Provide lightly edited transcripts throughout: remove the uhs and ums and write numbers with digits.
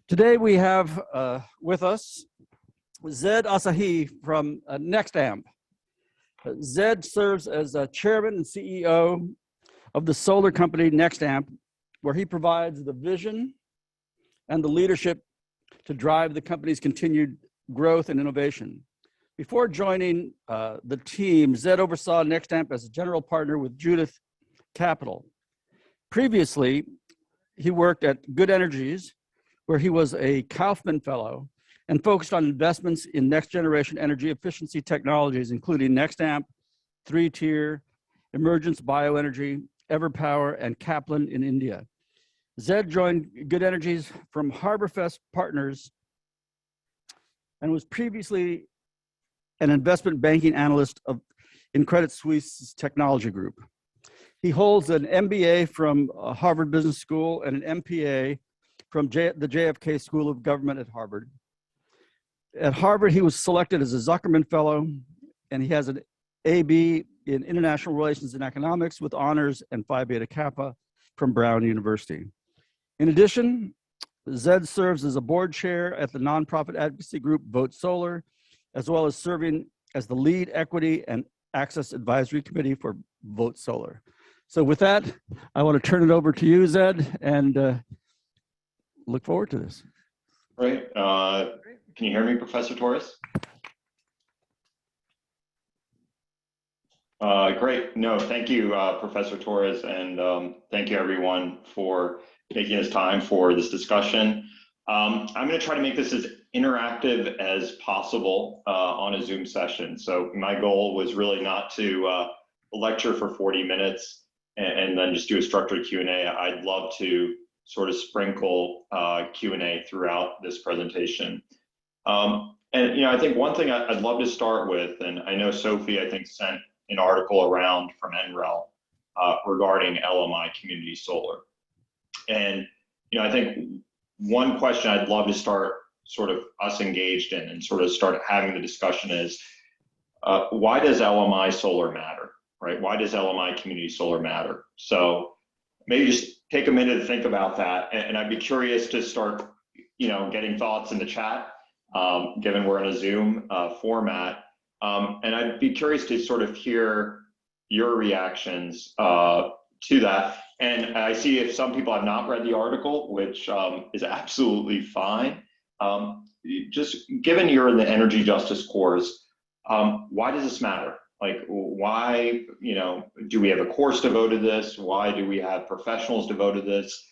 Today we have with us Zaid Ashai from Nexamp. Zaid serves as chairman and CEO of the solar company Nexamp, where he provides the vision and the leadership to drive the company's continued growth and innovation. Before joining the team, Zaid oversaw Nexamp as a general partner with Judith Capital. Previously, he worked at Good Energies, where he was a Kaufman Fellow and focused on investments in next generation energy efficiency technologies, including Nexamp, 3-tier, Emergence Bioenergy, Everpower, and Kaplan in India. Zaid joined Good Energies from HarborFest Partners and was previously an investment banking analyst in Credit Suisse's technology group. He holds an MBA from Harvard Business School and an MPA from the JFK School of Government at Harvard. At Harvard, he was selected as a Zuckerman Fellow, and he has an AB in International Relations and Economics with honors and Phi Beta Kappa from Brown University. In addition, Zaid serves as a board chair at the nonprofit advocacy group Vote Solar, as well as serving as the lead equity and access advisory committee for Vote Solar. So with that, I want to turn it over to you, Zaid, and look forward to this. Great. Can you hear me, Professor Torres? Great. No, thank you, Professor Torres, and thank you, everyone, for taking this time for this discussion. I'm going to try to make this as interactive as possible on a Zoom session. So my goal was really not to lecture for 40 minutes and then just do a structured Q&A. I'd love to sort of sprinkle Q&A throughout this presentation. And I think one thing I'd love to start with, and I know Sophie, I think, sent an article around from NREL regarding LMI community solar. And I think one question I'd love to start sort of us engaged in and sort of start having the discussion is, why does LMI solar matter, right? Why does LMI community solar matter? So maybe just take a minute to think about that, and I'd be curious to start, getting thoughts in the chat, given we're in a Zoom format, and I'd be curious to sort of hear your reactions to that. And I see if some people have not read the article, which is absolutely fine. Just given you're in the energy justice course, why does this matter? Like, why, do we have a course devoted to this? Why do we have professionals devoted to this?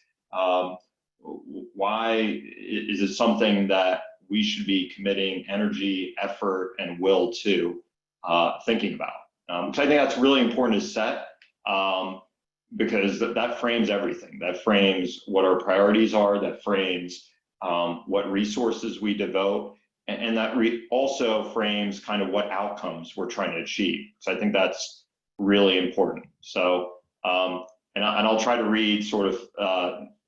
Why is it something that we should be committing energy, effort, and will to thinking about? So I think that's really important to set because that frames everything. That frames what our priorities are, that frames what resources we devote, and that also frames kind of what outcomes we're trying to achieve. So I think that's really important. So, and I'll try to read sort of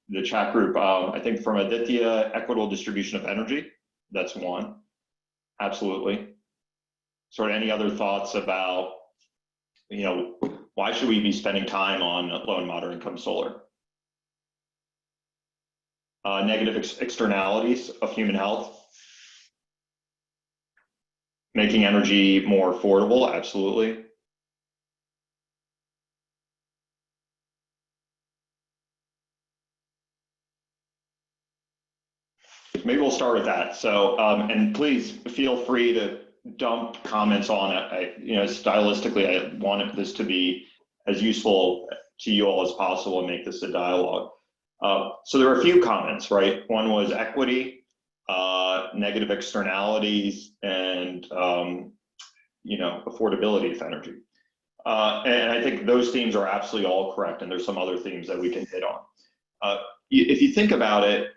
the chat group. I think from Aditya, equitable distribution of energy, that's one, absolutely. Sort of any other thoughts about, why should we be spending time on low and moderate income solar? Negative externalities of human health. Making energy more affordable, absolutely. Maybe we'll start with that. So, and please feel free to dump comments on it. Stylistically, I wanted this to be as useful to you all as possible and make this a dialogue. So there are a few comments, right? One was equity, negative externalities, and affordability of energy. And I think those themes are absolutely all correct, and there's some other themes that we can hit on. If you think about it,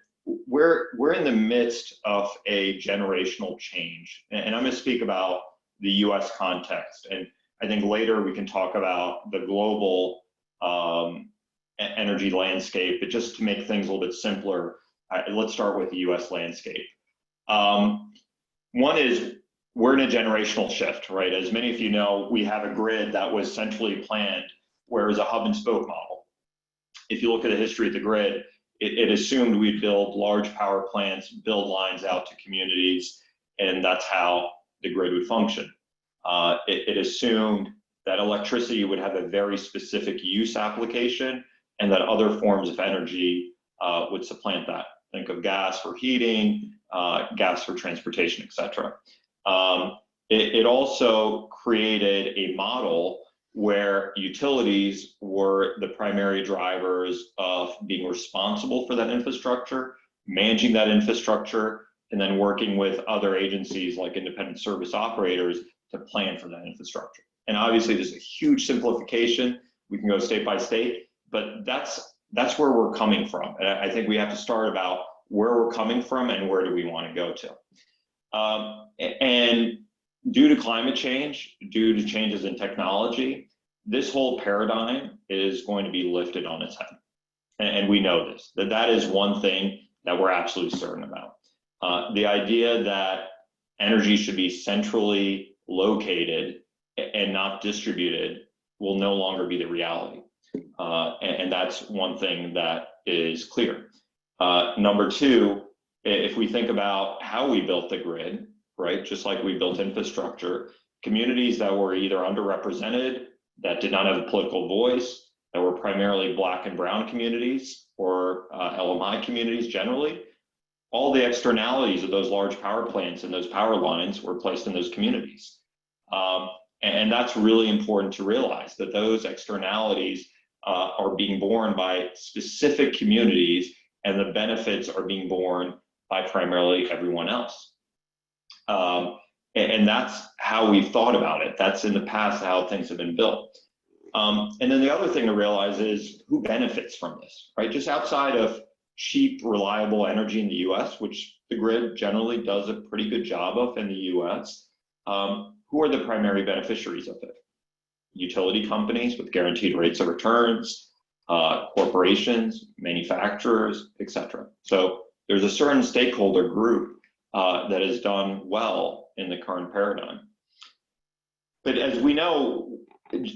we're in the midst of a generational change, and I'm going to speak about the U.S. context, and I think later we can talk about the global energy landscape. But just to make things a little bit simpler, let's start with the U.S. landscape. One is we're in a generational shift, right? As many of you know, we have a grid that was centrally planned, where it was a hub and spoke model. If you look at the history of the grid, it assumed we'd build large power plants, build lines out to communities, and that's how the grid would function. It assumed that electricity would have a very specific use application and that other forms of energy would supplant that. Think of gas for heating, gas for transportation, et cetera. It also created a model where utilities were the primary drivers of being responsible for that infrastructure, managing that infrastructure, and then working with other agencies like independent service operators to plan for that infrastructure. And obviously there's a huge simplification. We can go state by state, but that's where we're coming from. And I think we have to start about where we're coming from and where do we want to go to. And due to climate change, due to changes in technology, this whole paradigm is going to be lifted on its head. And we know this, that is one thing that we're absolutely certain about. The idea that energy should be centrally located and not distributed will no longer be the reality. And that's one thing that is clear. Number two, if we think about how we built the grid, right, just like we built infrastructure, communities that were either underrepresented, that did not have a political voice, that were primarily Black and Brown communities or LMI communities generally, all the externalities of those large power plants and those power lines were placed in those communities. And that's really important to realize, that those externalities are being borne by specific communities and the benefits are being borne by primarily everyone else. And that's how we've thought about it. That's in the past how things have been built. And then the other thing to realize is who benefits from this, right? Just outside of cheap, reliable energy in the US, which the grid generally does a pretty good job of in the US, who are the primary beneficiaries of it? Utility companies with guaranteed rates of returns, corporations, manufacturers, et cetera. So there's a certain stakeholder group that has done well in the current paradigm. But as we know,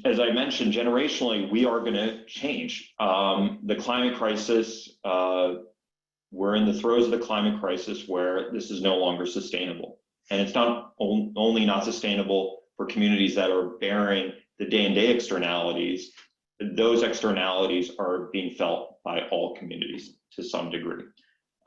as I mentioned, generationally, we are going to change. The climate crisis, we're in the throes of the climate crisis where this is no longer sustainable. And it's not only not sustainable for communities that are bearing the day-to-day externalities, those externalities are being felt by all communities to some degree.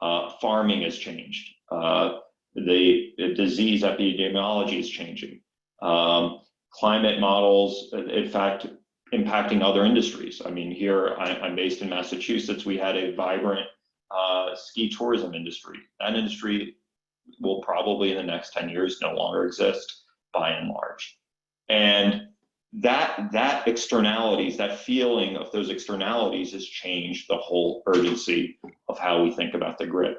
Farming has changed. The disease epidemiology is changing. Climate models, in fact, impacting other industries. I mean, here I'm based in Massachusetts. We had a vibrant ski tourism industry. That industry will probably in the next 10 years no longer exist by and large. And that externalities, that feeling of those externalities has changed the whole urgency of how we think about the grid.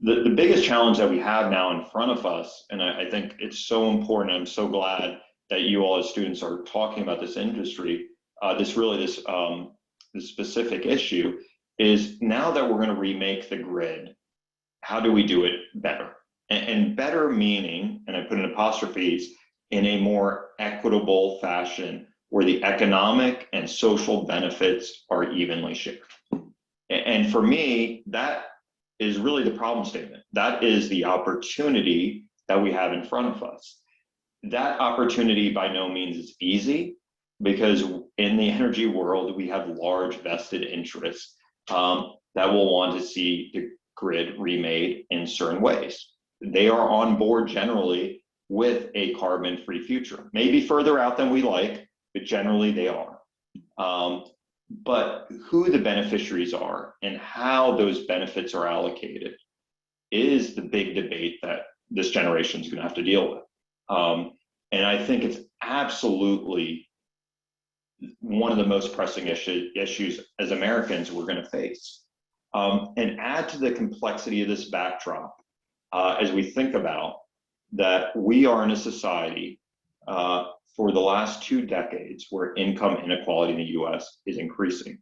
The biggest challenge that we have now in front of us, and I think it's so important, I'm so glad that you all as students are talking about this industry, this specific issue, is now that we're going to remake the grid, how do we do it better? And better meaning, and I put in apostrophes, in a more equitable fashion where the economic and social benefits are evenly shared. And for me, that is really the problem statement. That is the opportunity that we have in front of us. That opportunity by no means is easy, because in the energy world, we have large vested interests that will want to see the grid remade in certain ways. They are on board generally with a carbon-free future. Maybe further out than we like, but generally they are. But who the beneficiaries are and how those benefits are allocated is the big debate that this generation is going to have to deal with. And I think it's absolutely one of the most pressing issues as Americans we're going to face. And add to the complexity of this backdrop as we think about that we are in a society for the last 2 decades where income inequality in the US is increasing.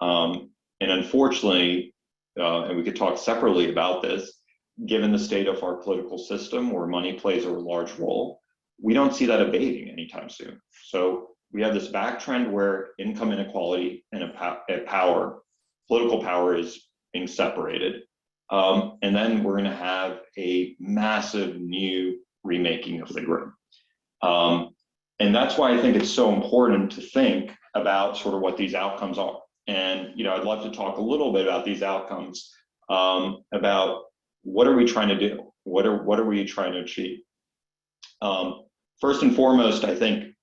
And unfortunately, and we could talk separately about this, given the state of our political system where money plays a large role, we don't see that abating anytime soon. So we have this back trend where income inequality and power political power is being separated. And then we're going to have a massive new remaking of the grid. And that's why I think it's so important to think about sort of what these outcomes are. And, I'd love to talk a little bit about these outcomes, about what are we trying to do? What are we trying to achieve? First and foremost, I think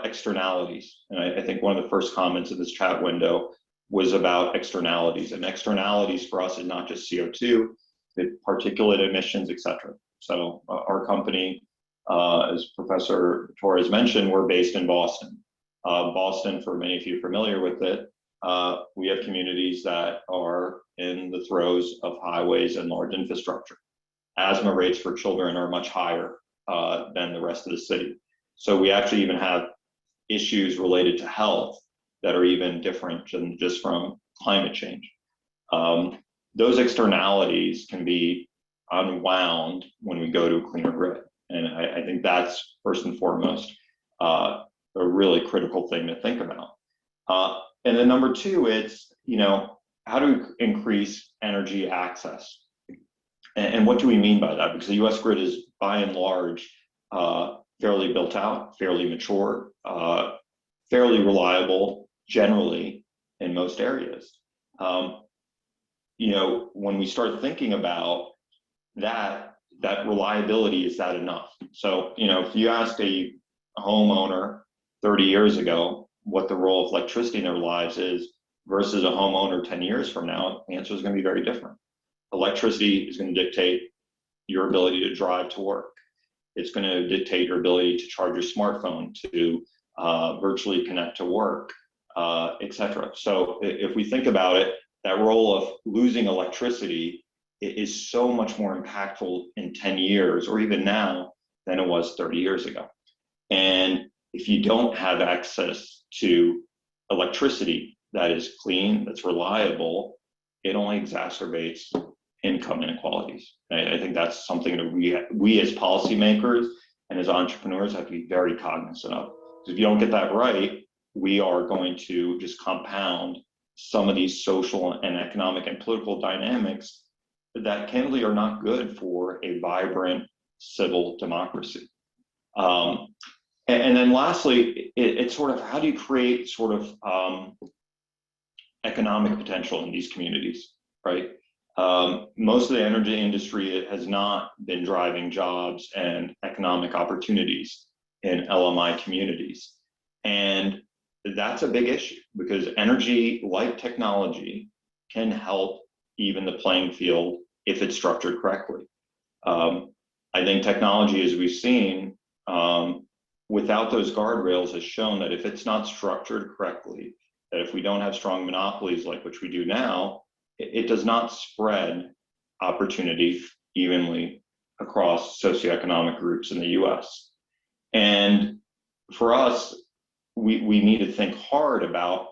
externalities. And I think one of the first comments in this chat window was about externalities. And externalities for us is not just CO2, but particulate emissions, et cetera. So our company, as Professor Torres mentioned, we're based in Boston. Boston, for many of you familiar with it, we have communities that are in the throes of highways and large infrastructure. Asthma rates for children are much higher than the rest of the city. So we actually even have issues related to health that are even different than just from climate change. Those externalities can be unwound when we go to a cleaner grid. And I think that's first and foremost a really critical thing to think about. And then number two, it's, how do we increase energy access? And what do we mean by that? Because the US grid is by and large fairly built out, fairly mature, fairly reliable generally in most areas. When we start thinking about that reliability, is that enough? So, if you asked a homeowner 30 years ago what the role of electricity in their lives is versus a homeowner 10 years from now, the answer is going to be very different. Electricity is going to dictate your ability to drive to work. It's going to dictate your ability to charge your smartphone, to virtually connect to work, et cetera. So if we think about it, that role of losing electricity is so much more impactful in 10 years or even now than it was 30 years ago. And if you don't have access to electricity that is clean, that's reliable, it only exacerbates income inequalities. I think that's something that we as policymakers and as entrepreneurs have to be very cognizant of. Because if you don't get that right, we are going to just compound some of these social and economic and political dynamics that candidly are not good for a vibrant civil democracy. And then lastly, it's sort of how do you create sort of economic potential in these communities, right? Most of the energy industry has not been driving jobs and economic opportunities in LMI communities. And that's a big issue because energy, like technology, can help even the playing field if it's structured correctly. I think technology, as we've seen, without those guardrails, has shown that if it's not structured correctly, that if we don't have strong monopolies like which we do now, it does not spread opportunity evenly across socioeconomic groups in the US. And for us, we need to think hard about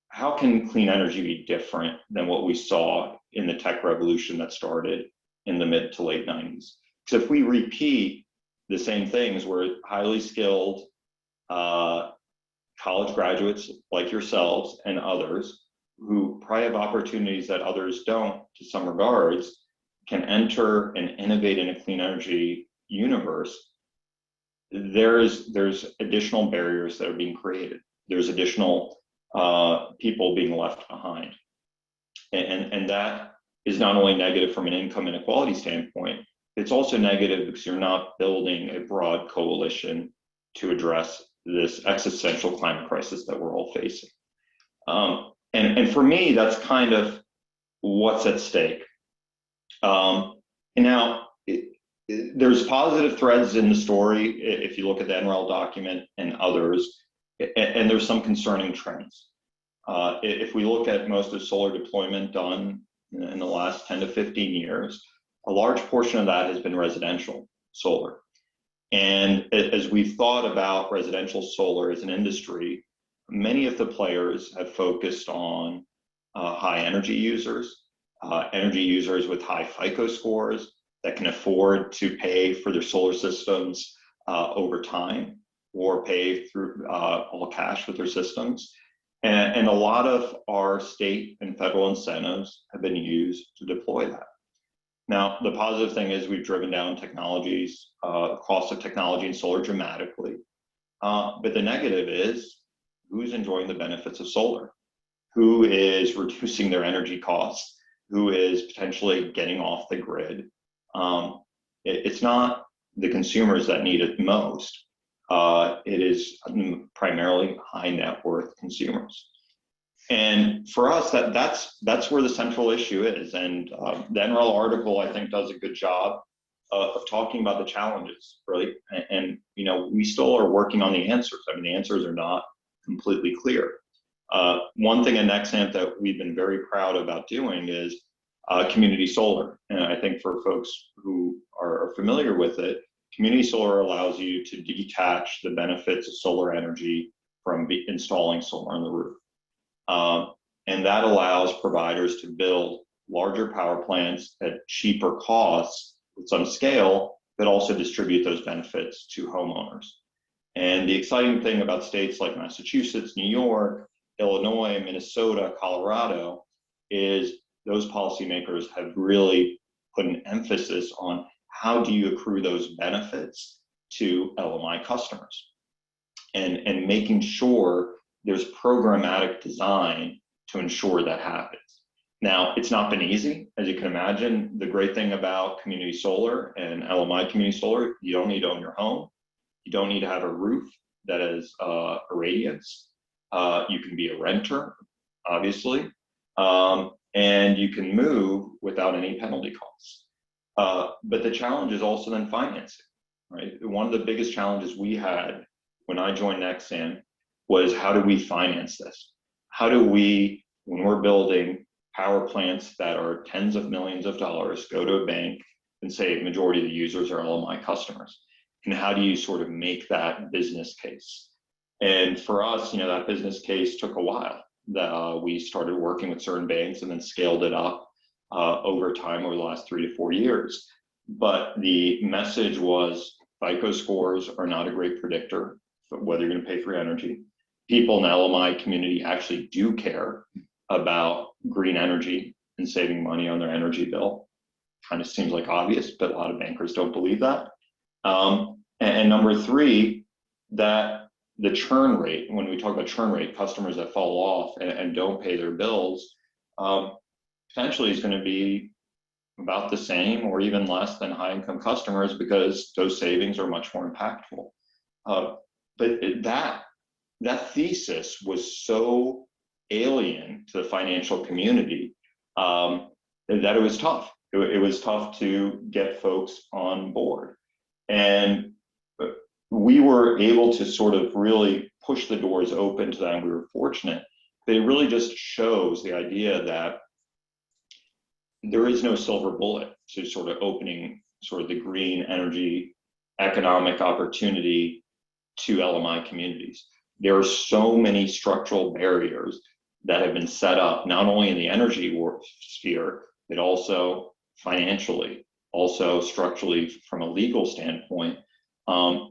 how can clean energy be different than what we saw in the tech revolution that started in the mid to late 90s. So if we repeat the same things where highly skilled college graduates like yourselves and others who probably have opportunities that others don't to some regards can enter and innovate in a clean energy universe, there's additional barriers that are being created. There's additional people being left behind. And that is not only negative from an income inequality standpoint, it's also negative because you're not building a broad coalition to address this existential climate crisis that we're all facing. And for me, that's kind of what's at stake. Now, there's positive threads in the story if you look at the NREL document and others, and there's some concerning trends. If we look at most of solar deployment done in the last 10 to 15 years, a large portion of that has been residential solar. And as we've thought about residential solar as an industry, many of the players have focused on high energy users with high FICO scores that can afford to pay for their solar systems over time or pay through all cash with their systems. And a lot of our state and federal incentives have been used to deploy that. Now, the positive thing is we've driven down technologies, cost of technology in solar dramatically. But the negative is who's enjoying the benefits of solar? Who is reducing their energy costs? Who is potentially getting off the grid? It's not the consumers that need it most. It is primarily high net worth consumers. And for us, that's where the central issue is. And the NREL article, I think, does a good job of talking about the challenges, really. And you know, we still are working on the answers. I mean, the answers are not completely clear. One thing in Nexamp that we've been very proud about doing is community solar. And I think for folks who are familiar with it, community solar allows you to detach the benefits of solar energy from installing solar on the roof. And that allows providers to build larger power plants at cheaper costs with some scale, but also distribute those benefits to homeowners. And the exciting thing about states like Massachusetts, New York, Illinois, Minnesota, Colorado, is those policymakers have really put an emphasis on how do you accrue those benefits to LMI customers, and making sure there's programmatic design to ensure that happens. Now, it's not been easy, as you can imagine. The great thing about community solar and LMI community solar, you don't need to own your home. You don't need to have a roof that is irradiance. You can be a renter, obviously, and you can move without any penalty costs. But the challenge is also then financing, right? One of the biggest challenges we had when I joined Nexamp was, how do we finance this? How do we, when we're building power plants that are tens of millions of dollars, go to a bank and say majority of the users are LMI customers? And how do you sort of make that business case? And for us, you know, that business case took a while. We started working with certain banks and then scaled it up over time over the last 3 to 4 years. But the message was, FICO scores are not a great predictor of whether you're going to pay for energy. People in the LMI community actually do care about green energy and saving money on their energy bill. Kind of seems like obvious, but a lot of bankers don't believe that. And number 3, that the churn rate, when we talk about churn rate, customers that fall off and don't pay their bills, potentially is going to be about the same or even less than high income customers, because those savings are much more impactful. But that thesis was so alien to the financial community that it was tough. It was tough to get folks on board. And we were able to sort of really push the doors open to that, and we were fortunate. But it really just shows the idea that there is no silver bullet to sort of opening sort of the green energy economic opportunity to LMI communities. There are so many structural barriers that have been set up, not only in the energy sphere, but also financially, also structurally from a legal standpoint,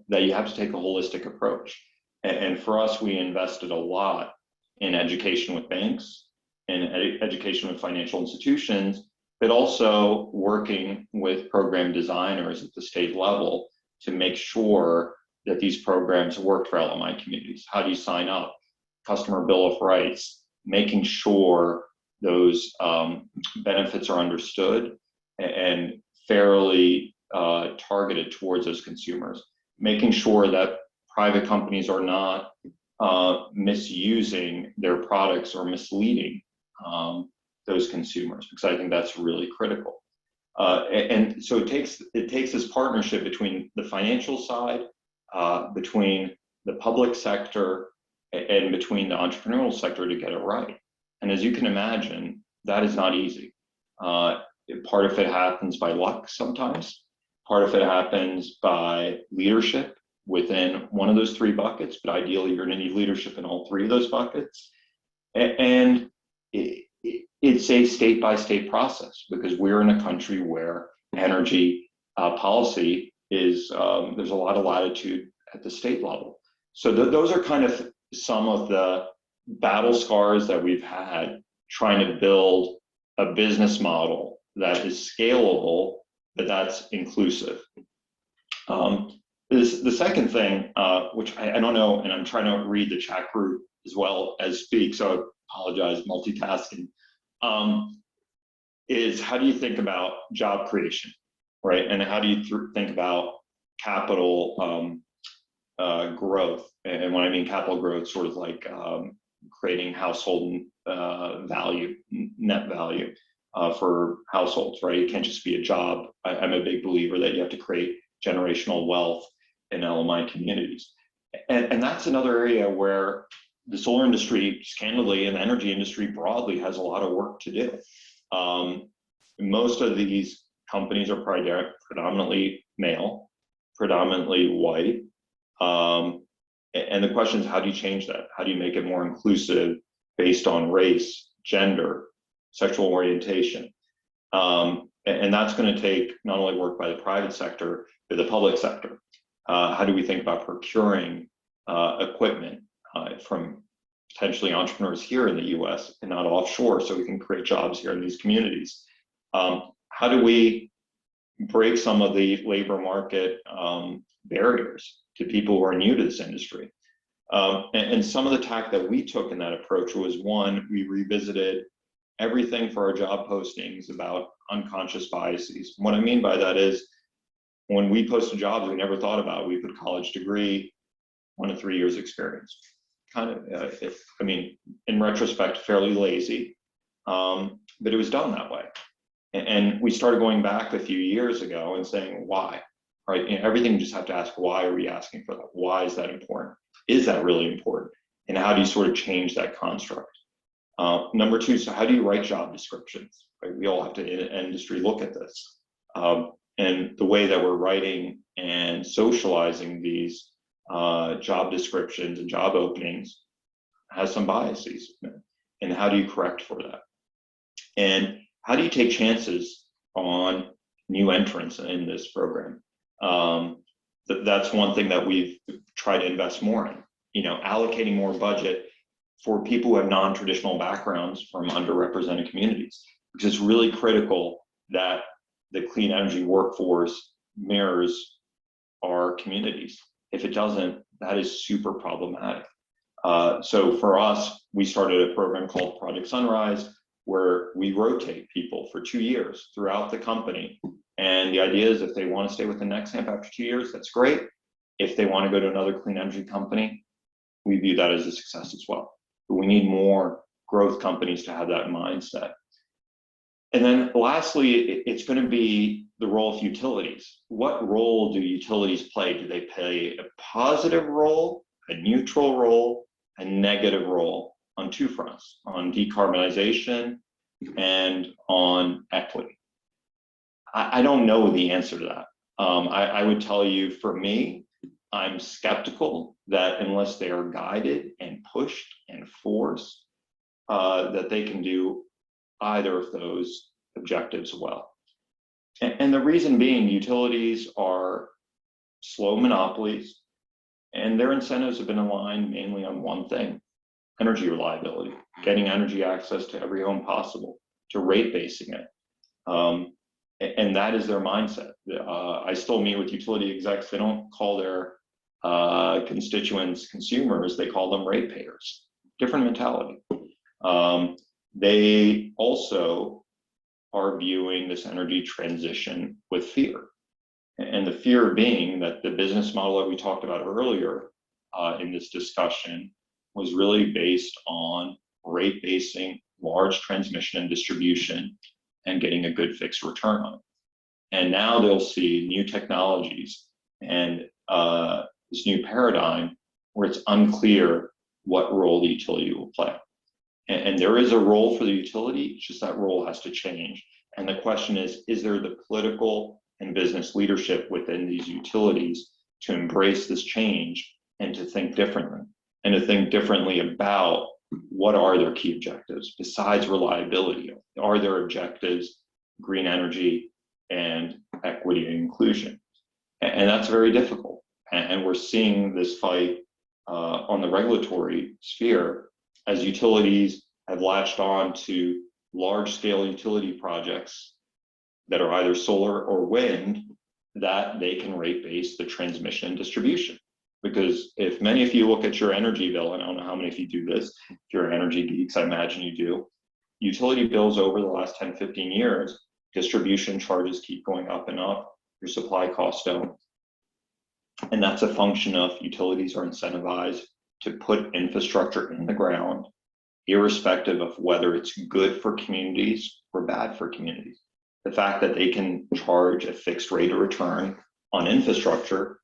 that you have to take a holistic approach. And for us, we invested a lot in education with banks and education with financial institutions, but also working with program designers at the state level to make sure that these programs work for LMI communities. How do you sign up? Customer Bill of Rights, making sure those benefits are understood and fairly targeted towards those consumers, making sure that private companies are not misusing their products or misleading those consumers, because I think that's really critical. And so it takes this partnership between the financial side, between the public sector, and between the entrepreneurial sector to get it right. And as you can imagine, that is not easy. Part of it happens by luck sometimes. Part of it happens by leadership within one of those 3 buckets, but ideally you're going to need leadership in all 3 of those buckets. And it's a state-by-state process, because we're in a country where energy policy is, there's a lot of latitude at the state level. So those are kind of some of the battle scars that we've had trying to build a business model that is scalable, but that's inclusive. The second thing, which I don't know, and I'm trying to read the chat group as well as speak, so I apologize, multitasking, is how do you think about job creation, right? And how do you think about capital growth? And when I mean capital growth, sort of like creating household value, net value for households, right? It can't just be a job. I'm a big believer that you have to create generational wealth in LMI communities. And that's another area where the solar industry, just candidly, and the energy industry broadly has a lot of work to do. Most of these companies are predominantly male, predominantly white. And the question is, how do you change that? How do you make it more inclusive based on race, gender, sexual orientation? And that's going to take not only work by the private sector, but the public sector. How do we think about procuring equipment from potentially entrepreneurs here in the US and not offshore, so we can create jobs here in these communities? How do we break some of the labor market barriers to people who are new to this industry? And some of the tack that we took in that approach was, one, we revisited everything for our job postings about unconscious biases. What I mean by that is, when we posted jobs, we never thought about, we put college degree, 1 to 3 years experience. Kind of, I mean, in retrospect, fairly lazy, but it was done that way. And we started going back a few years ago and saying, why? Right? You know, everything you just have to ask, why are we asking for that? Why is that important? Is that really important? And how do you sort of change that construct? Number two, so how do you write job descriptions? Right? We all have to, in industry, look at this. And the way that we're writing and socializing these job descriptions and job openings has some biases. And how do you correct for that? And how do you take chances on new entrants in this program? That's one thing that we've tried to invest more in, you know, allocating more budget for people who have non-traditional backgrounds from underrepresented communities, because it's really critical that the clean energy workforce mirrors our communities. If it doesn't, that is super problematic. So for us, we started a program called Project Sunrise, where we rotate people for 2 years throughout the company. And the idea is, if they want to stay with the Nexamp after 2 years, that's great. If they want to go to another clean energy company, we view that as a success as well. But we need more growth companies to have that mindset. And then lastly, it's going to be the role of utilities. What role do utilities play? Do they play a positive role, a neutral role, a negative role on two fronts, on decarbonization and on equity? I don't know the answer to that. I would tell you, for me, I'm skeptical that unless they are guided and pushed and forced, that they can do either of those objectives well. And the reason being, utilities are slow monopolies, and their incentives have been aligned mainly on one thing: energy reliability, getting energy access to every home possible, to rate basing it. And that is their mindset. I still meet with utility execs. They don't call their constituents consumers, they call them ratepayers. Different mentality. They also are viewing this energy transition with fear. And the fear being that the business model that we talked about earlier in this discussion was really based on rate basing large transmission and distribution and getting a good fixed return on it. And now they'll see new technologies and this new paradigm where it's unclear what role the utility will play. And there is a role for the utility, it's just that role has to change. And the question is there the political and business leadership within these utilities to embrace this change and to think differently, and to think differently about what are their key objectives besides reliability? Are their objectives green energy and equity and inclusion? And that's very difficult. And we're seeing this fight on the regulatory sphere as utilities have latched on to large-scale utility projects that are either solar or wind, that they can rate base the transmission and distribution. Because if many of you look at your energy bill, and I don't know how many of you do this, if you're energy geeks, I imagine you do, utility bills over the last 10, 15 years, distribution charges keep going up and up, your supply costs don't. And that's a function of utilities are incentivized to put infrastructure in the ground, irrespective of whether it's good for communities or bad for communities. The fact that they can charge a fixed rate of return on infrastructure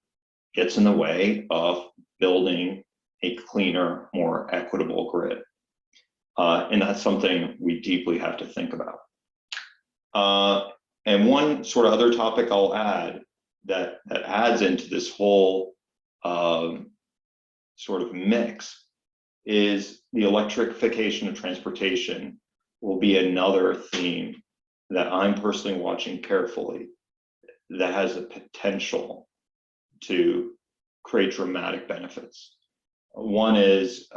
gets in the way of building a cleaner, more equitable grid. And that's something we deeply have to think about. And one sort of other topic I'll add that adds into this whole sort of mix is the electrification of transportation will be another theme that I'm personally watching carefully that has the potential to create dramatic benefits. One is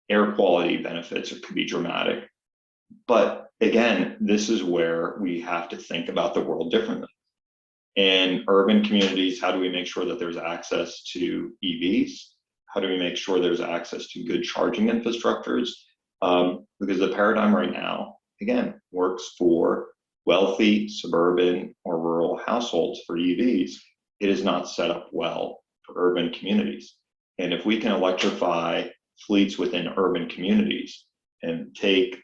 air quality benefits, it could be dramatic. But again, this is where we have to think about the world differently. In urban communities, how do we make sure that there's access to EVs? How do we make sure there's access to good charging infrastructures? Because the paradigm right now, again, works for wealthy suburban or rural households for EVs. It is not set up well for urban communities. And if we can electrify fleets within urban communities and take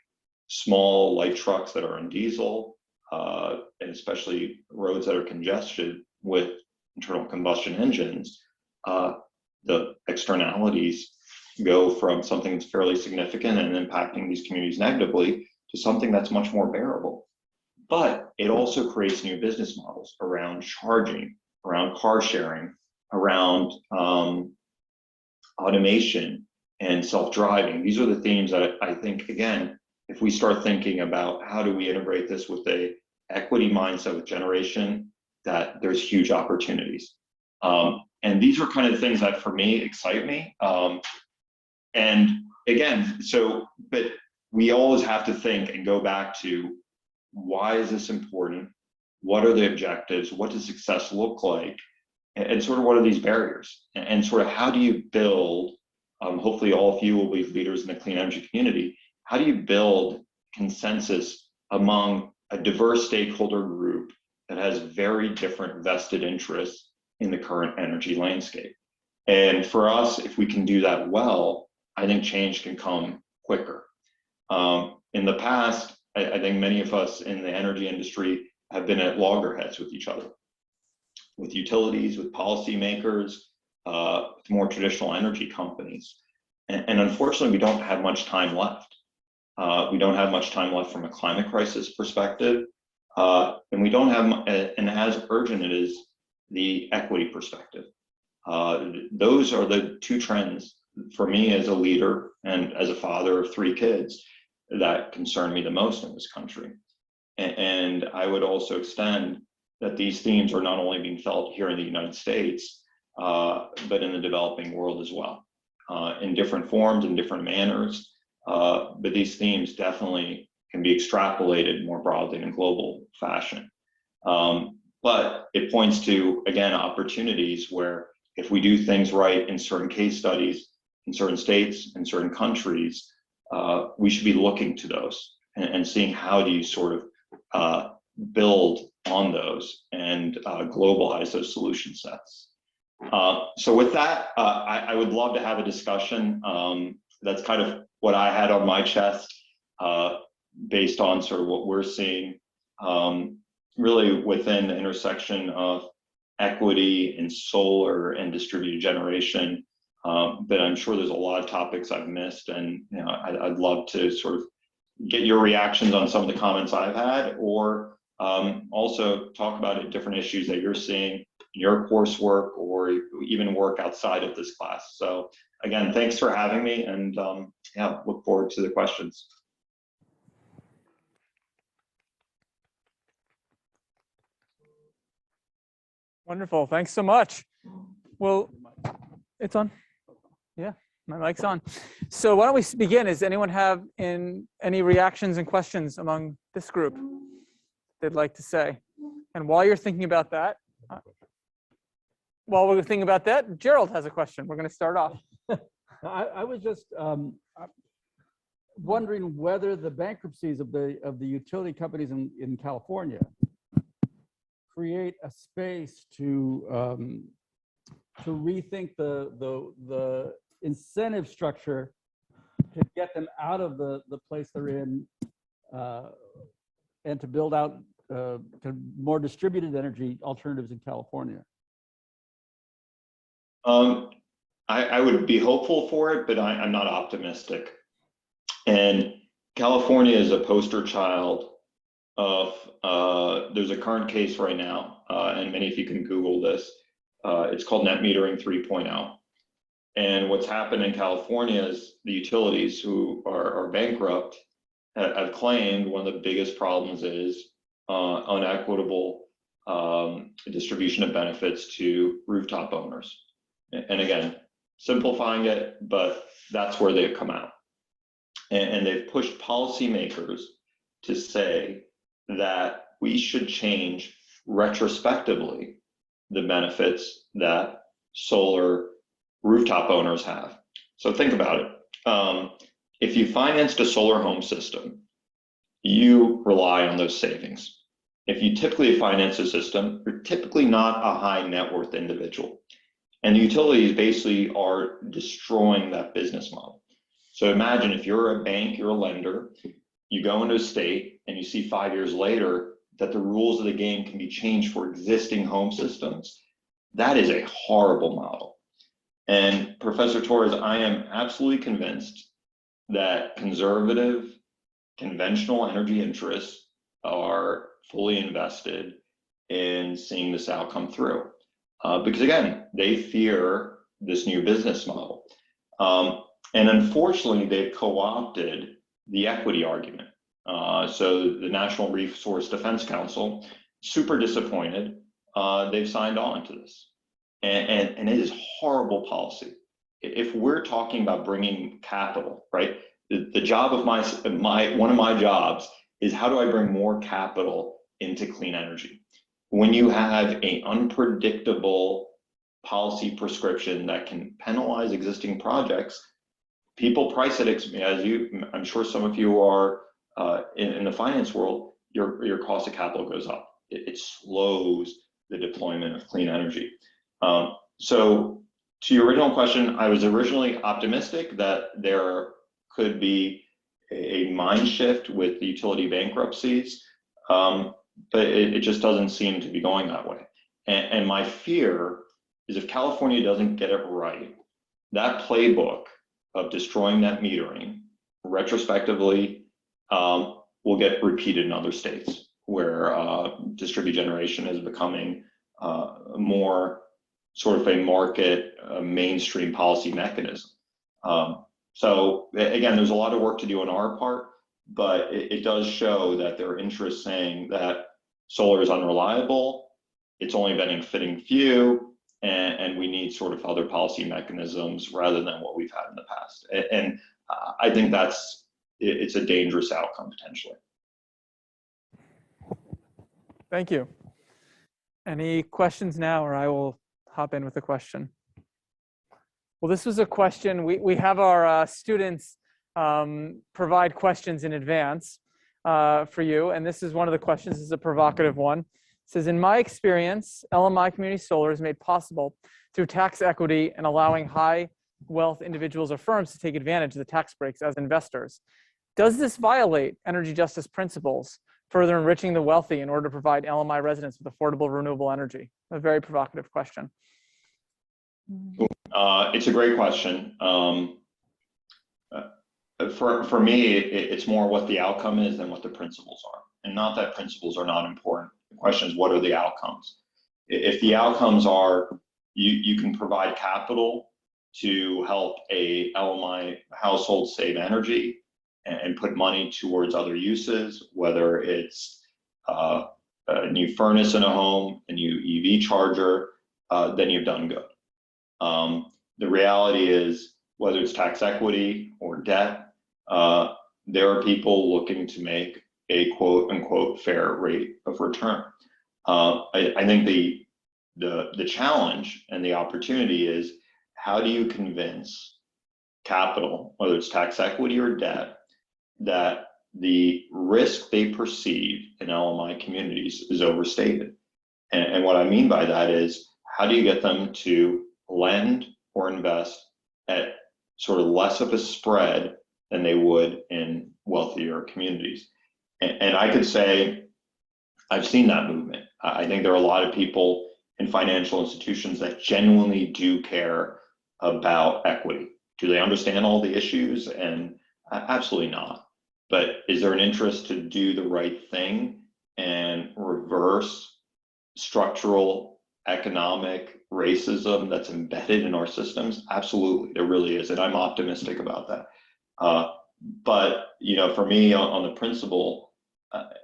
small light trucks that are on diesel, and especially roads that are congested with internal combustion engines, the externalities go from something that's fairly significant and impacting these communities negatively to something that's much more bearable. But it also creates new business models around charging, around car sharing, around automation and self-driving. These are the themes that I think, again, if we start thinking about how do we integrate this with a equity mindset with generation, that there's huge opportunities. And these are kind of things that for me excite me. And again, but we always have to think and go back to why is this important? What are the objectives? What does success look like? And sort of what are these barriers? And sort of how do you build, hopefully all of you will be leaders in the clean energy community, how do you build consensus among a diverse stakeholder group that has very different vested interests in the current energy landscape? And for us, if we can do that well, I think change can come quicker. In the past, I think many of us in the energy industry have been at loggerheads with each other, with utilities, with policymakers, with more traditional energy companies. And unfortunately, we don't have much time left. We don't have much time left from a climate crisis perspective. And we don't have, and as urgent it is, the equity perspective. Those are the two trends for me as a leader and as a father of 3 kids that concern me the most in this country. And I would also extend that these themes are not only being felt here in the United States, but in the developing world as well, in different forms, in different manners. But these themes definitely can be extrapolated more broadly in a global fashion. But it points to, again, opportunities where if we do things right in certain case studies, in certain states, in certain countries, we should be looking to those and seeing how do you sort of build on those and globalize those solution sets. So with that, I would love to have a discussion. That's kind of what I had on my chest based on sort of what we're seeing really within the intersection of equity in solar and distributed generation. But I'm sure there's a lot of topics I've missed, and I'd love to sort of get your reactions on some of the comments I've had, or also talk about different issues that you're seeing in your coursework or even work outside of this class. So again, thanks for having me, and yeah, look forward to the questions. Wonderful, thanks so much. Well, it's on. Yeah. My mic's on. So why don't we begin? Does anyone have any reactions and questions among this group they'd like to say? And while you're thinking about that, Gerald has a question. We're going to start off. I was just wondering whether the bankruptcies of the utility companies in California create a space to rethink the incentive structure to get them out of the place they're in and to build out to more distributed energy alternatives in California. I would be hopeful for it, but I'm not optimistic. And California is a poster child of, there's a current case right now, and many of you can Google this. It's called Net Metering 3.0. And what's happened in California is the utilities who are bankrupt have claimed one of the biggest problems is unequitable distribution of benefits to rooftop owners. And again, simplifying it, but that's where they've come out. And they've pushed policymakers to say that we should change retrospectively the benefits that solar rooftop owners have. So think about it. If you financed a solar home system, you rely on those savings. If you typically finance a system, you're typically not a high net worth individual. And the utilities basically are destroying that business model. So imagine if you're a bank, you're a lender, you go into a state and you see 5 years later that the rules of the game can be changed for existing home systems. That is a horrible model. And Professor Torres, I am absolutely convinced that conservative, conventional energy interests are fully invested in seeing this outcome through. Because again, they fear this new business model. And unfortunately, they've co-opted the equity argument. So the National Resource Defense Council, super disappointed, they've signed on to this. And it is horrible policy. If we're talking about bringing capital, right? The job of one of my jobs is how do I bring more capital into clean energy? When you have an unpredictable policy prescription that can penalize existing projects, people price it as I'm sure some of you are in the finance world. Your cost of capital goes up. It slows the deployment of clean energy. So to your original question, I was originally optimistic that there could be a mind shift with the utility bankruptcies, but it just doesn't seem to be going that way. And my fear is if California doesn't get it right, that playbook of destroying net metering retrospectively will get repeated in other states where distributed generation is becoming more sort of a market mainstream policy mechanism. So again, there's a lot of work to do on our part, but it does show that there are interests saying that solar is unreliable, it's only benefiting few, and we need sort of other policy mechanisms rather than what we've had in the past. And I think it's a dangerous outcome potentially. Thank you. Any questions now, or I will hop in with a question? Well, this was a question. We have our students provide questions in advance for you, and this is one of the questions. This is a provocative one. It says, in my experience, LMI community solar is made possible through tax equity and allowing high wealth individuals or firms to take advantage of the tax breaks as investors. Does this violate energy justice principles, further enriching the wealthy in order to provide LMI residents with affordable renewable energy? A very provocative question. It's a great question. For me, it's more what the outcome is than what the principles are. And not that principles are not important. The question is, what are the outcomes? If the outcomes are you can provide capital to help a LMI household save energy and put money towards other uses, whether it's a new furnace in a home, a new EV charger, then you've done good. The reality is whether it's tax equity or debt, there are people looking to make a quote unquote fair rate of return. I think the challenge and the opportunity is, how do you convince capital, whether it's tax equity or debt, that the risk they perceive in LMI communities is overstated? And what I mean by that is, how do you get them to lend or invest at sort of less of a spread than they would in wealthier communities? And I could say I've seen that movement. I think there are a lot of people in financial institutions that genuinely do care about equity. Do they understand all the issues? And absolutely not. But is there an interest to do the right thing and reverse structural economic racism that's embedded in our systems? Absolutely, there really is, and I'm optimistic about that. But for me, on the principle,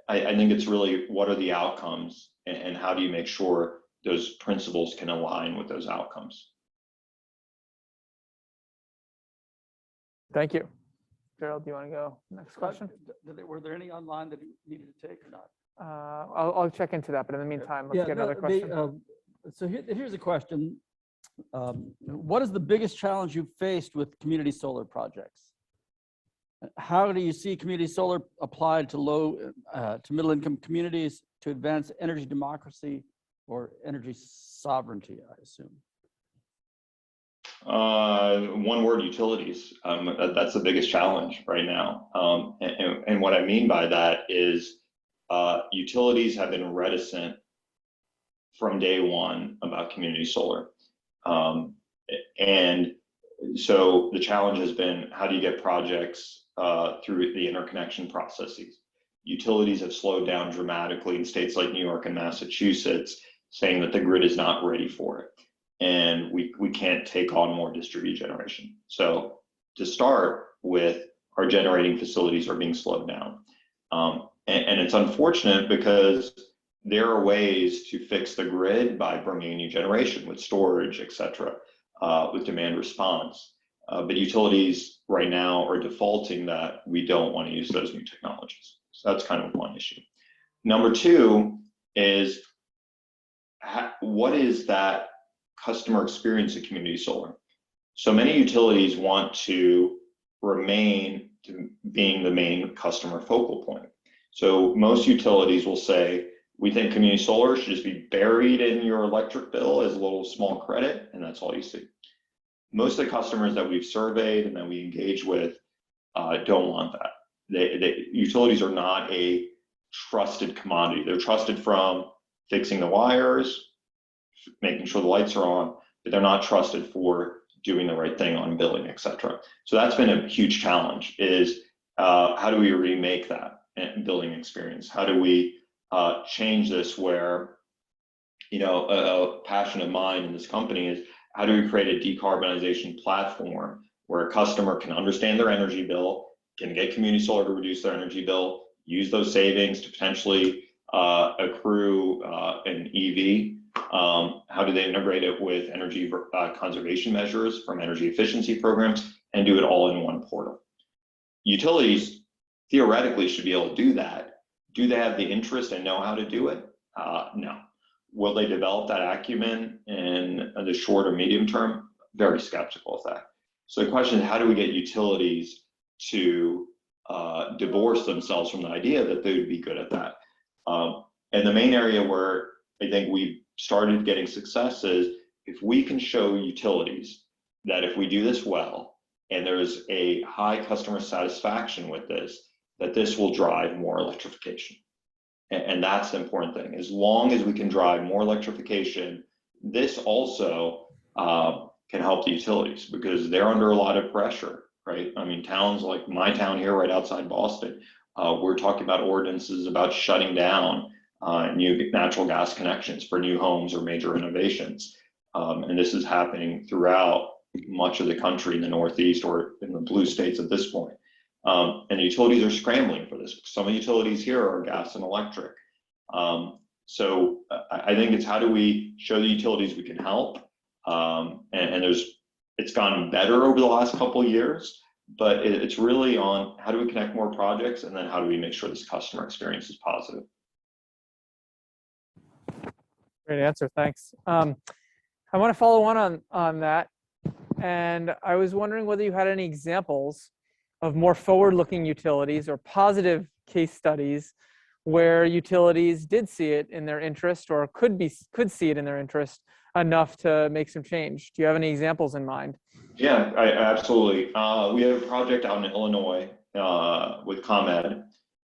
I think it's really, what are the outcomes, and how do you make sure those principles can align with those outcomes? Thank you. Gerald, do you want to go next question? Were there any online that you needed to take or not? I'll check into that, but in the meantime, let's get another question. So here's a question. What is the biggest challenge you've faced with community solar projects? How do you see community solar applied to to middle-income communities to advance energy democracy or energy sovereignty, I assume? One word: utilities. That's the biggest challenge right now. And what I mean by that is, utilities have been reticent from day one about community solar. And so the challenge has been, how do you get projects through the interconnection processes? Utilities have slowed down dramatically in states like New York and Massachusetts, saying that the grid is not ready for it. And we can't take on more distributed generation. So to start with, our generating facilities are being slowed down. And it's unfortunate, because there are ways to fix the grid by bringing new generation with storage, et cetera, with demand response. But utilities right now are defaulting that we don't want to use those new technologies. So that's kind of one issue. Number two is, what is that customer experience in community solar? So many utilities want to remain to being the main customer focal point. So most utilities will say, we think community solar should just be buried in your electric bill as a little small credit, and that's all you see. Most of the customers that we've surveyed and that we engage with don't want that. Utilities are not a trusted commodity. They're trusted from fixing the wires, making sure the lights are on, but they're not trusted for doing the right thing on billing, et cetera. So that's been a huge challenge, is how do we remake that billing experience? How do we change this, where, a passion of mine in this company is, how do we create a decarbonization platform where a customer can understand their energy bill, can get community solar to reduce their energy bill, use those savings to potentially accrue an EV? How do they integrate it with energy conservation measures from energy efficiency programs, and do it all in one portal? Utilities theoretically should be able to do that. Do they have the interest and know how to do it? No. Will they develop that acumen in the short or medium term? Very skeptical of that. So the question is, how do we get utilities to divorce themselves from the idea that they would be good at that? And the main area where I think we've started getting success is, if we can show utilities that if we do this well, and there's a high customer satisfaction with this, that this will drive more electrification. And that's the important thing. As long as we can drive more electrification, this also can help the utilities, because they're under a lot of pressure, right? I mean, towns like my town here, right outside Boston, we're talking about ordinances about shutting down new natural gas connections for new homes or major renovations. And this is happening throughout much of the country in the Northeast, or in the blue states at this point. And the utilities are scrambling for this. Some utilities here are gas and electric. So I think it's, how do we show the utilities we can help? And there's it's gotten better over the last couple of years, but it's really on how do we connect more projects, and then how do we make sure this customer experience is positive. Great answer, thanks. I want to follow on that, and I was wondering whether you had any examples of more forward-looking utilities or positive case studies where utilities did see it in their interest or could see it in their interest enough to make some change. Do you have any examples in mind? Yeah, absolutely. We have a project out in Illinois with ComEd.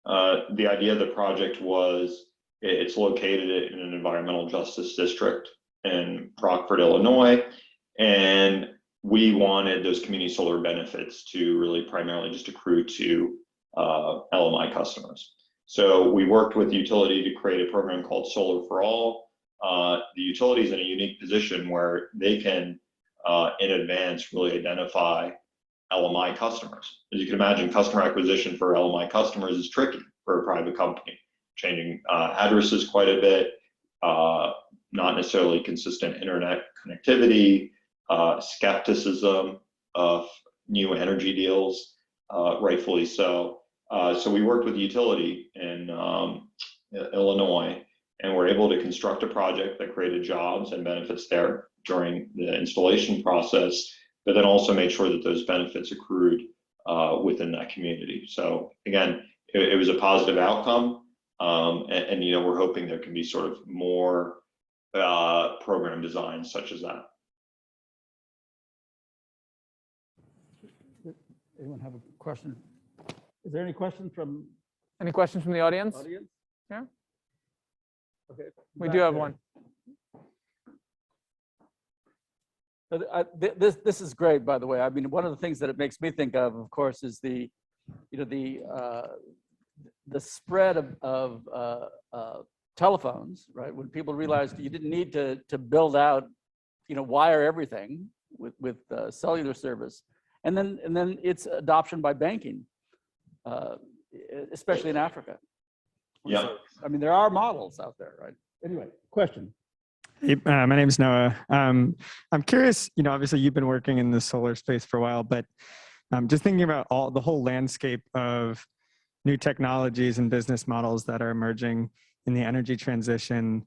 The idea of the project was it's located in an environmental justice district in Rockford, Illinois, and we wanted those community solar benefits to really primarily just accrue to LMI customers. So we worked with the utility to create a program called Solar for All. The utility is in a unique position where they can, in advance, really identify LMI customers. As you can imagine, customer acquisition for LMI customers is tricky for a private company. Changing addresses quite a bit, not necessarily consistent internet connectivity, skepticism of new energy deals, rightfully so. So we worked with the utility in Illinois, and were able to construct a project that created jobs and benefits there during the installation process, but then also made sure that those benefits accrued within that community. So again, it was a positive outcome, and you know, we're hoping there can be sort of more program designs such as that. Anyone have a question? Is there any questions from Any questions from the audience? Yeah. Okay. We do have one. This is great, by the way. I mean, one of the things that it makes me think of course, is the spread of telephones, right? When people realized you didn't need to build out, wire everything with cellular service, and then its adoption by banking, especially in Africa. Yeah. So, I mean, there are models out there, right? Anyway, question. Hey, my name is Noah. I'm curious, obviously you've been working in the solar space for a while, but just thinking about the whole landscape of new technologies and business models that are emerging in the energy transition,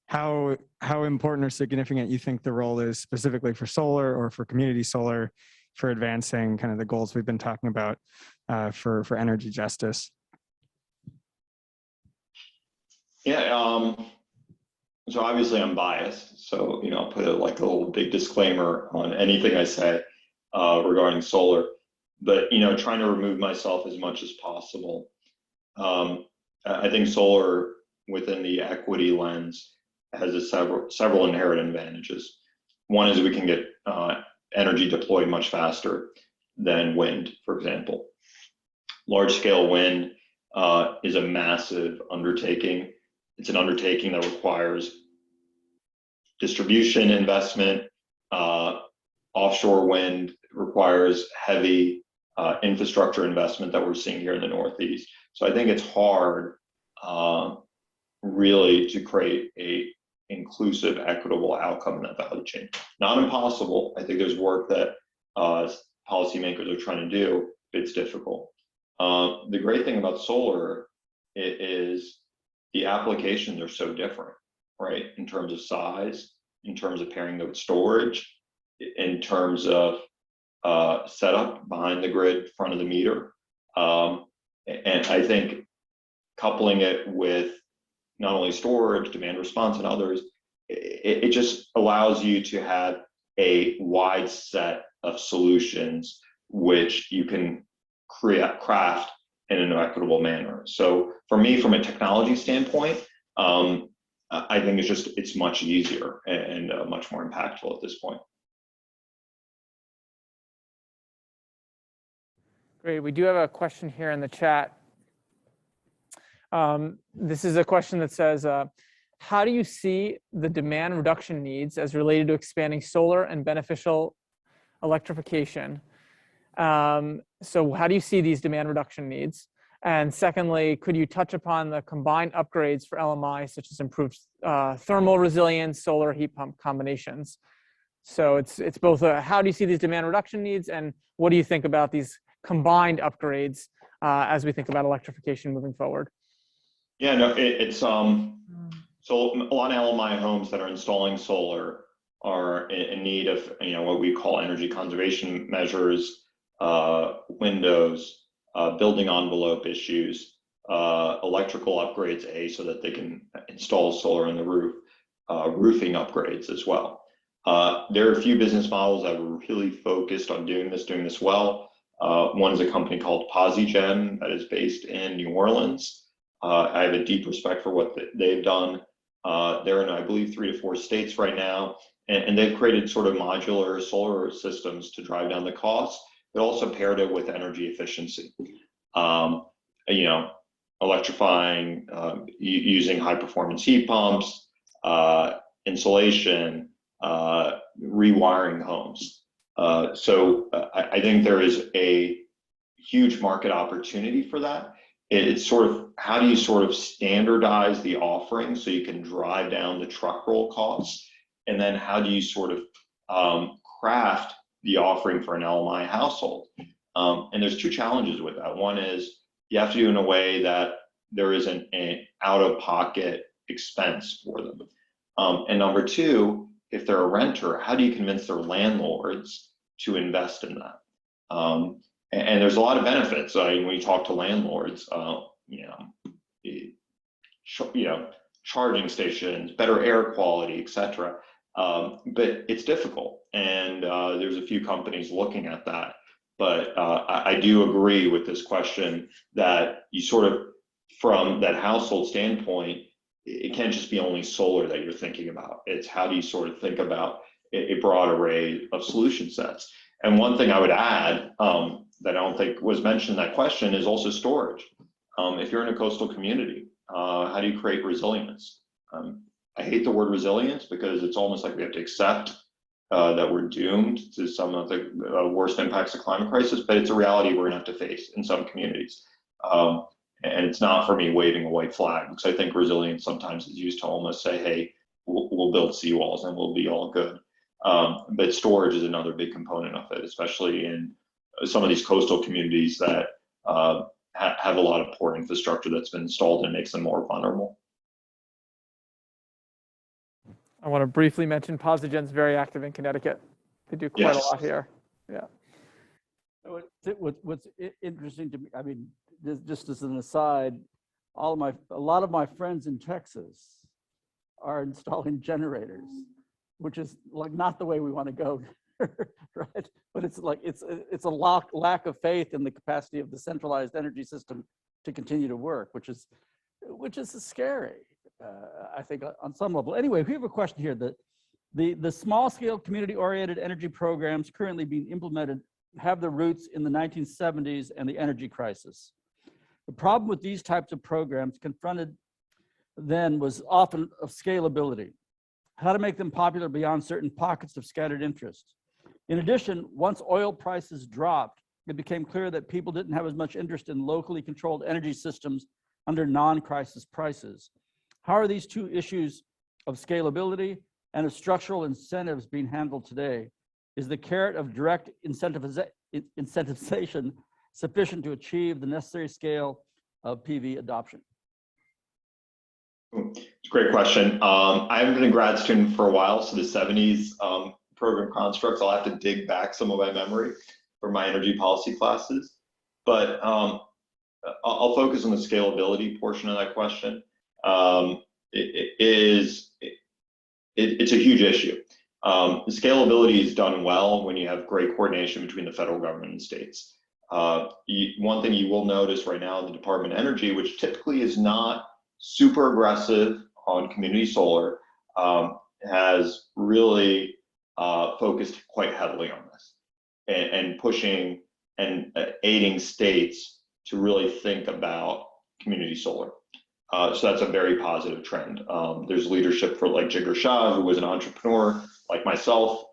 how important or significant you think the role is specifically for solar or for community solar for advancing kind of the goals we've been talking about for energy justice? Yeah, so obviously I'm biased, so I'll put a little big disclaimer on anything I say regarding solar, but trying to remove myself as much as possible. I think solar within the equity lens has several inherent advantages. One is we can get energy deployed much faster than wind, for example. Large scale wind is a massive undertaking. It's an undertaking that requires distribution investment. Offshore wind requires heavy infrastructure investment that we're seeing here in the Northeast. So I think it's hard really to create a inclusive, equitable outcome in that value chain. Not impossible. I think there's work that policymakers are trying to do, but it's difficult. The great thing about solar is the applications are so different, right? In terms of size, in terms of pairing with storage, in terms of setup behind the grid, front of the meter. And I think coupling it with not only storage, demand response, and others, it just allows you to have a wide set of solutions which you can craft in an equitable manner. So for me, from a technology standpoint, I think it's much easier and much more impactful at this point. Great. We do have a question here in the chat. This is a question that says, how do you see the demand reduction needs as related to expanding solar and beneficial electrification? So how do you see these demand reduction needs? And secondly, could you touch upon the combined upgrades for LMI, such as improved thermal resilience, solar heat pump combinations? So it's both how do you see these demand reduction needs, and what do you think about these combined upgrades as we think about electrification moving forward? Yeah, no, it's so a lot of LMI homes that are installing solar are in need of, what we call energy conservation measures, windows, building envelope issues, electrical upgrades, so that they can install solar on the roof, roofing upgrades as well. There are a few business models that are really focused on doing this well. One is a company called PosiGen that is based in New Orleans. I have a deep respect for what they've done. They're in, I believe, 3 to 4 states right now, and they've created sort of modular solar systems to drive down the cost, but also paired it with energy efficiency. Electrifying, using high performance heat pumps, insulation, rewiring homes. So I think there is a huge market opportunity for that. It's sort of, how do you sort of standardize the offering so you can drive down the truck roll costs? And then how do you sort of craft the offering for an LMI household? And there's 2 challenges with that. One is you have to do it in a way that there isn't an out-of-pocket expense for them. And number 2, if they're a renter, how do you convince their landlords to invest in that? And there's a lot of benefits. When you talk to landlords, charging stations, better air quality, etc. But it's difficult, and there's a few companies looking at that. But I do agree with this question that you sort of, from that household standpoint, it can't just be only solar that you're thinking about. It's how do you sort of think about a broad array of solution sets. And one thing I would add that I don't think was mentioned in that question is also storage. If you're in a coastal community, how do you create resilience? I hate the word resilience because it's almost like we have to accept that we're doomed to some of the worst impacts of climate crisis, but it's a reality we're gonna have to face in some communities. And it's not for me waving a white flag, because I think resilience sometimes is used to almost say, hey, we'll build seawalls and we'll be all good. But storage is another big component of it, especially in some of these coastal communities that have a lot of poor infrastructure that's been installed and makes them more vulnerable. I want to briefly mention PosiGen's very active in Connecticut. They do quite a lot here. Yeah. What's interesting to me, I mean, just as an aside, a lot of my friends in Texas are installing generators, which is like not the way we want to go, right? But it's like it's a lack of faith in the capacity of the centralized energy system to continue to work, which is scary, I think, on some level. Anyway, we have a question here. The small scale community oriented energy programs currently being implemented have their roots in the 1970s and the energy crisis. The problem with these types of programs confronted then was often of scalability, how to make them popular beyond certain pockets of scattered interest. In addition, once oil prices dropped, it became clear that people didn't have as much interest in locally controlled energy systems under non-crisis prices. How are these 2 issues of scalability and of structural incentives being handled today? Is the carrot of direct incentivization sufficient to achieve the necessary scale of PV adoption? It's a great question. I haven't been a grad student for a while, so the 70s program constructs, I'll have to dig back some of my memory from my energy policy classes. But I'll focus on the scalability portion of that question. It's a huge issue. Scalability is done well when you have great coordination between the federal government and states. One thing you will notice right now in the Department of Energy, which typically is not super aggressive on community solar, has really focused quite heavily on this and pushing and aiding states to really think about community solar. So that's a very positive trend. There's leadership for like Zaid Ashai, who was an entrepreneur like myself,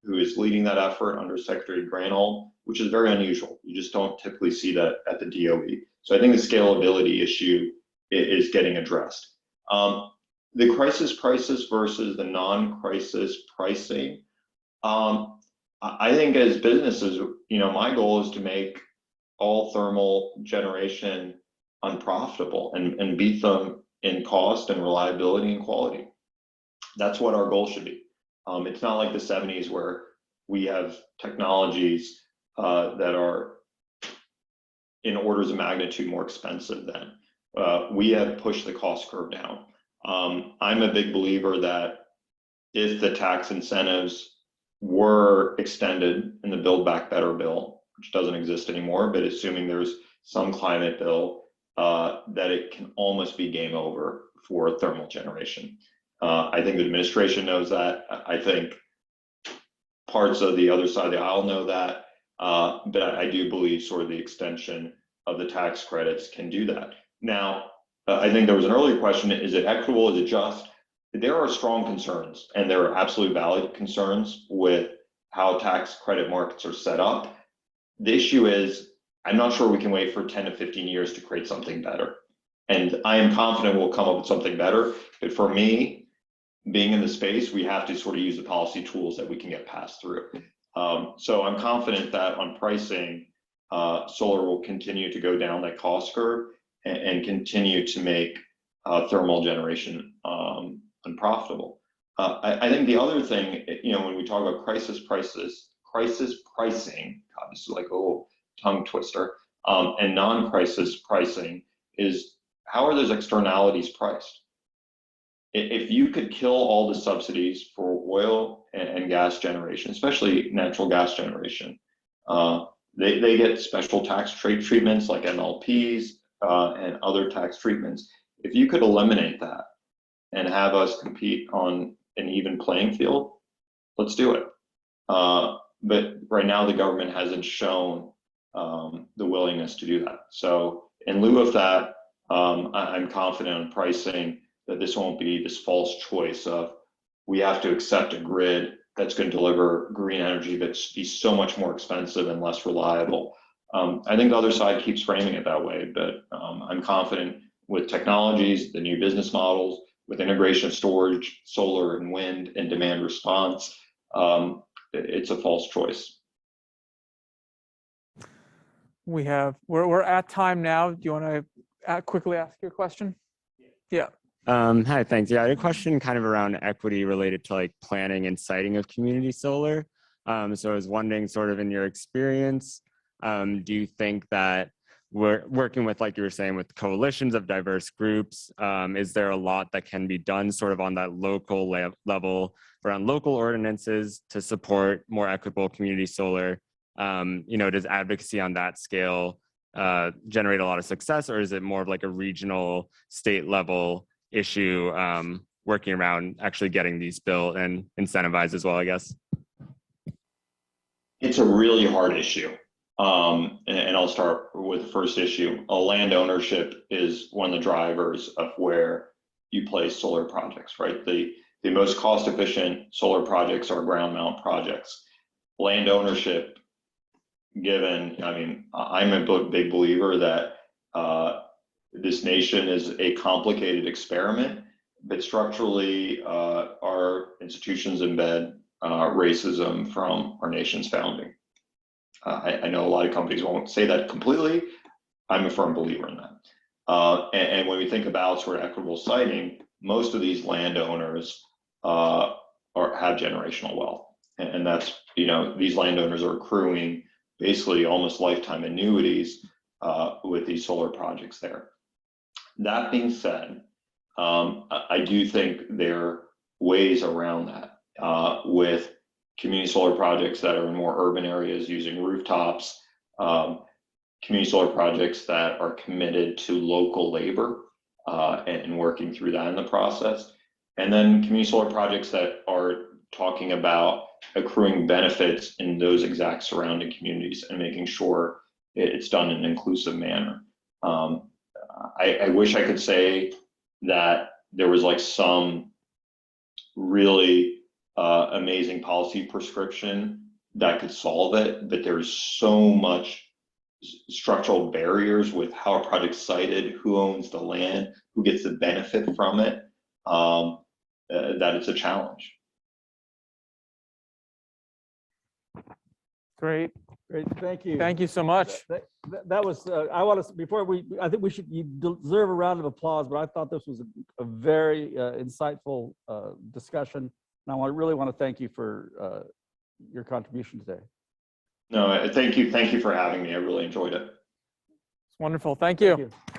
who is leading that effort under Secretary Granholm, which is very unusual. You just don't typically see that at the DOE. So I think the scalability issue is getting addressed. The crisis prices versus the non-crisis pricing, I think as businesses, my goal is to make all thermal generation unprofitable and beat them in cost and reliability and quality. That's what our goal should be. It's not like the 70s where we have technologies that are in orders of magnitude more expensive than. We have pushed the cost curve down. I'm a big believer that if the tax incentives were extended in the Build Back Better bill, which doesn't exist anymore, but assuming there's some climate bill, that it can almost be game over for thermal generation. I think the administration knows that. I think parts of the other side of the aisle know that, but I do believe sort of the extension of the tax credits can do that. Now, I think there was an earlier question, is it equitable, is it just? There are strong concerns, and there are absolutely valid concerns with how tax credit markets are set up. The issue is, I'm not sure we can wait for 10 to 15 years to create something better. And I am confident we'll come up with something better, but for me, being in the space, we have to sort of use the policy tools that we can get passed through. So I'm confident that on pricing, solar will continue to go down that cost curve and continue to make thermal generation unprofitable. I think the other thing, when we talk about crisis pricing, God, this is like a little tongue twister, and non-crisis pricing is, how are those externalities priced? If you could kill all the subsidies for oil and gas generation, especially natural gas generation, they get special tax treatments like MLPs and other tax treatments. If you could eliminate that and have us compete on an even playing field, let's do it. But right now the government hasn't shown the willingness to do that. So in lieu of that, I'm confident in pricing that this won't be this false choice of, we have to accept a grid that's going to deliver green energy that's be so much more expensive and less reliable. I think the other side keeps framing it that way, but I'm confident with technologies, the new business models, with integration of storage, solar and wind, and demand response, it's a false choice. We're at time now. Do you want to quickly ask your question? Yeah. Hi, thanks. Yeah, I had a question kind of around equity related to like planning and siting of community solar. So I was wondering, sort of in your experience, do you think that we're working with, like you were saying, with coalitions of diverse groups, is there a lot that can be done sort of on that local level around local ordinances to support more equitable community solar? Does advocacy on that scale generate a lot of success, or is it more of like a regional state level issue working around actually getting these built and incentivized as well, I guess? It's a really hard issue. And I'll start with the first issue. Land ownership is one of the drivers of where you place solar projects, right? The most cost efficient solar projects are ground mount projects. Land ownership, I'm a big believer that this nation is a complicated experiment, but structurally our institutions embed racism from our nation's founding. I know a lot of companies won't say that completely. I'm a firm believer in that. And when we think about sort of equitable siting, most of these landowners have generational wealth. And that's, these landowners are accruing basically almost lifetime annuities with these solar projects there. That being said, I do think there are ways around that with community solar projects that are in more urban areas using rooftops, community solar projects that are committed to local labor and working through that in the process. And then community solar projects that are talking about accruing benefits in those exact surrounding communities and making sure it's done in an inclusive manner. I wish I could say that there was like some really amazing policy prescription that could solve it, but there's so much structural barriers with how a project's sited, who owns the land, who gets the benefit from it, that it's a challenge. Great. Great, thank you. Thank you so much. That was, I want to, before we, I think we should, you deserve a round of applause, but I thought this was a very insightful discussion. And I really want to thank you for your contribution today. No, thank you. Thank you for having me. I really enjoyed it. Wonderful. Thank you. Thank you.